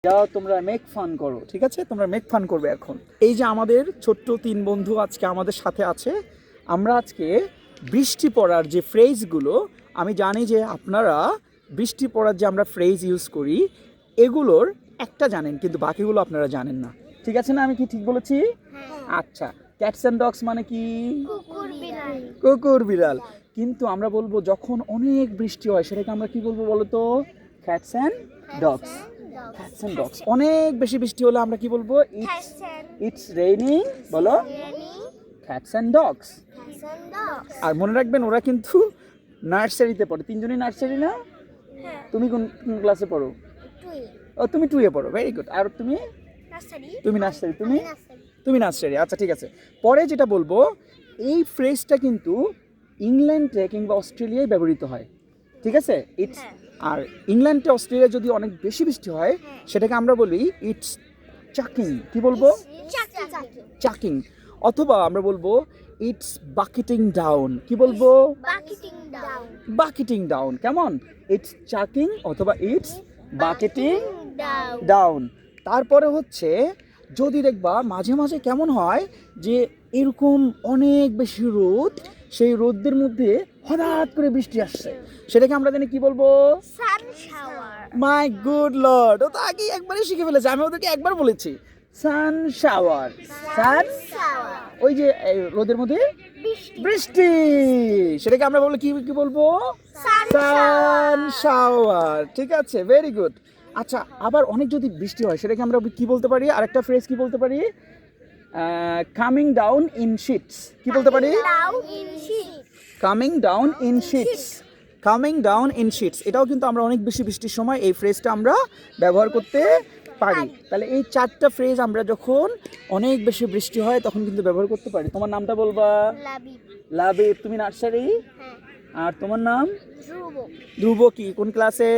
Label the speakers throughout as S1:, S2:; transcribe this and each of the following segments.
S1: যাও তোমরা make fun করো, ঠিক আছে? তোমরা মেক ফান করবে এখন। এই যে আমাদের ছোট্ট 3 বন্ধু আজকে আমাদের সাথে আছে। আমরা আজকে বৃষ্টি পড়ার যে ফ্রেজগুলো, আমি জানি যে আপনারা বৃষ্টি পড়ার যে আমরা ফ্রেজ ইউজ করি এগুলোর একটা জানেন, কিন্তু বাকিগুলো আপনারা জানেন না। ঠিক আছে না? আমি কি ঠিক বলেছি? আচ্ছা, ক্যাটস অ্যান্ড ডগস মানে কি? কুকুর বিড়াল। কিন্তু আমরা বলবো যখন অনেক বৃষ্টি হয় সেটাকে আমরা কি বলবো বলো তো? Cats and dogs. Cats and dogs. অনেক বেশি বৃষ্টি হলে আমরা কি বলবো? It's raining. বলো ক্যাটস অ্যান্ড ডগস। আর মনে রাখবেন ওরা কিন্তু নার্সারিতে পড়ে, 3 জনই নার্সারি না? তুমি কোন ক্লাসে পড়ো? ও তুমি 2 এ পড়ো, ভেরি গুড। আর তুমি নার্সারি। তুমি নার্সারি। আচ্ছা ঠিক আছে। পরে যেটা বলবো, এই ফ্রেজটা কিন্তু ইংল্যান্ডে কিংবা অস্ট্রেলিয়ায় ব্যবহৃত হয়, ঠিক আছে? ইটস আর ইংল্যান্ডে অস্ট্রেলিয়ায় যদি অনেক বেশি বৃষ্টি হয় সেটাকে আমরা বলি ইটস চাকিং। কি বলবো? চাকিং। অথবা আমরা বলবো ইটস বাকেটিং ডাউন। কি বলবো? বাকেটিং ডাউন। কেমন? ইটস চাকিং অথবা ইটস বাকেটিং ডাউন। তারপরে হচ্ছে যদি দেখবা মাঝে মাঝে কেমন হয় যে এরকম অনেক বেশি রোদ, সেই রোদের মধ্যে হঠাৎ করে বৃষ্টি আসছে, সেটাকে আমরা জানি কি বলবো? মাই গুড লর্ড, ও তো আগেই একবারই শিখে ফেলেছে। আমি ওদেরকে একবার বলেছি সান শাওয়ার। ওই যে রোদের মধ্যে বৃষ্টি, সেটাকে আমরা বলবো কি বলবো? সান শাওয়ার। ঠিক আছে, ভেরি গুড। আচ্ছা, আবার অনেক যদি বৃষ্টি হয় সেটাকে আমরা কি বলতে পারি? আরেকটা ফ্রেজ কি বলতে পারি? Coming down in shits. কি বলতে পারি? Coming down in shits. Coming down in shits. এটাও কিন্তু আমরা অনেক বেশি বৃষ্টির সময় এই ফ্রেজটা আমরা ব্যবহার করতে পারি। তাহলে এই 4টা ফ্রেজ আমরা যখন অনেক বেশি বৃষ্টি হয় তখন কিন্তু ব্যবহার করতে পারি। তোমার নামটা বলবা? লাবিব। তুমি নার্সারি? আর তোমার নাম? ধ্রুব। কি কোন ক্লাসে?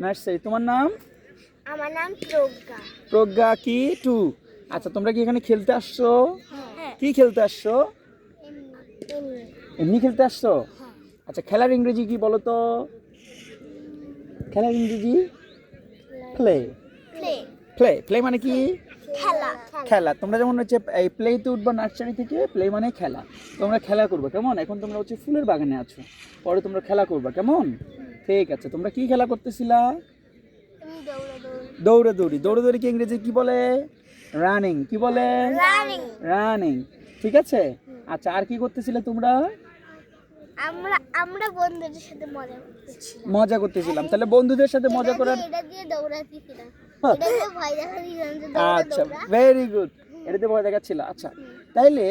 S1: নার্সারি। তোমার নাম?
S2: আমার নাম প্রজ্ঞা।
S1: প্রজ্ঞা কি 2। আচ্ছা, তোমরা কি এখানে খেলতে আসছো? কি খেলতে আসছো? এমনি খেলতে আসছো? আচ্ছা, খেলার ইংরেজি কি বলো তো? খেলার ইংরেজি প্লে। প্লে মানে কি? খেলা। তোমরা যেমন হচ্ছে এই প্লেতে উঠবা নার্সারি থেকে, প্লে মানে খেলা। তোমরা খেলা করবে, কেমন? এখন তোমরা হচ্ছে ফুলের বাগানে আছো, পরে তোমরা খেলা করবা, কেমন? ঠিক আছে। তোমরা কি খেলা করতেছিলা? দৌড়াদৌড়ি কি ইংরেজি কি বলে? রানিং। কি বলে? রানিং। ঠিক আছে। আচ্ছা, আর কি করতেছিলে তোমরা?
S2: আমরা বন্ধুদের সাথে
S1: মজা করতেছিলাম। তাহলে বন্ধুদের সাথে মজা করার
S2: এটা দিয়ে দৌড়াতেছিলাম। এটা দিয়ে ভয় দেখাচ্ছিলাম যে
S1: আচ্ছা, ভেরি গুড। এটাতে ভয় দেখাচ্ছিল। আচ্ছা, তাইলে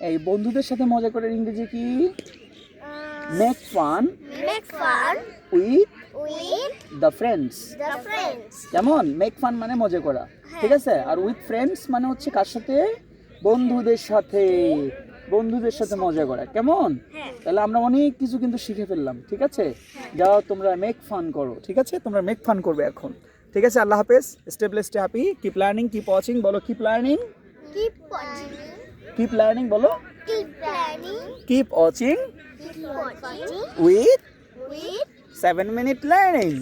S1: এই বন্ধুদের সাথে মজা করার ইংরেজি কি? Make fun with the friends. কেমন? মেক ফান মানে মজা করা, ঠিক আছে? আর উইথ ফ্রেন্ডস মানে হচ্ছে কার সাথে? বন্ধুদের সাথে মজা করা, কেমন? তাহলে আমরা অনেক কিছু কিন্তু শিখে ফেললাম, ঠিক আছে? যাও তোমরা মেক ফান করো, ঠিক আছে? তোমরা মেক ফান করবে এখন, ঠিক আছে? আল্লাহ হাফেজ। Stay blessed, stay happy, keep learning, keep watching. বলো কিপ লার্নিং, বলো keep watching with 7 minute learning.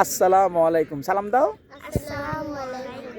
S1: আসসালামু আলাইকুম। সালাম দাও।